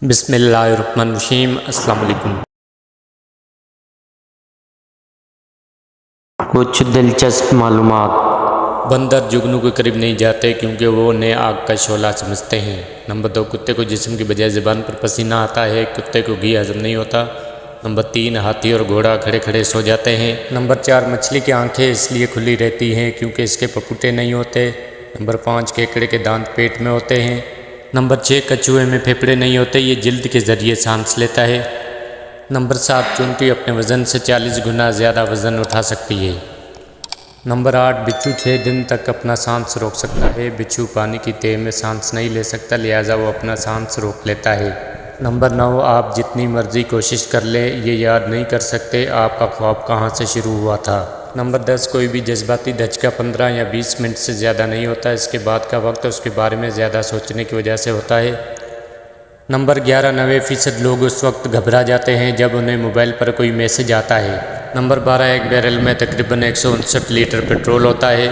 बिस्मिल्लाहिर्रहमानिर्रहीम। अस्सलाम वालेकुम। कुछ दिलचस्प मालूमात। बंदर जुगनू के करीब नहीं जाते क्योंकि वो उन्हें आग का शोला समझते हैं। नंबर 2, कुत्ते को जिस्म की बजाय ज़बान पर पसीना आता है, कुत्ते को घी हजम नहीं होता। नंबर 3, हाथी और घोड़ा खड़े खड़े सो जाते हैं। नंबर 4, मछली की आंखें इसलिए खुली रहती हैं क्योंकि इसके पपुटे नहीं होते। नंबर 5, केकड़े के दांत पेट में होते हैं। नंबर 6, कछुए में फेफड़े नहीं होते, ये जिल्द के ज़रिए सांस लेता है। नंबर 7, चूंटी अपने वज़न से 40 गुना ज़्यादा वज़न उठा सकती है। नंबर 8, बिच्छू 6 दिन तक अपना सांस रोक सकता है। बिच्छू पानी की तह में सांस नहीं ले सकता, लिहाजा वो अपना सांस रोक लेता है। नंबर 9, आप जितनी मर्जी कोशिश कर ले ये याद नहीं कर सकते आपका ख्वाब कहाँ से शुरू हुआ था। नंबर 10, कोई भी जज्बाती धचका 15 या 20 मिनट से ज़्यादा नहीं होता, इसके बाद का वक्त उसके बारे में ज़्यादा सोचने की वजह से होता है। नंबर 11, 90% लोग उस वक्त घबरा जाते हैं जब उन्हें मोबाइल पर कोई मैसेज आता है। नंबर 12, एक बैरल में तकरीबन 159 लीटर पेट्रोल होता है।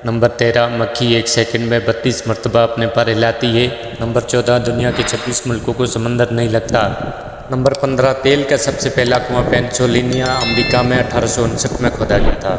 नंबर 13, मक्खी एक सेकंड में 32 मरतबा अपने पर हिलाती है। नंबर 14, दुनिया के 26 मुल्कों को समंदर नहीं लगता। नंबर 15, तेल का सबसे पहला कुआं पेंसिल्वेनिया, अमेरिका में 1859 में खोदा गया था।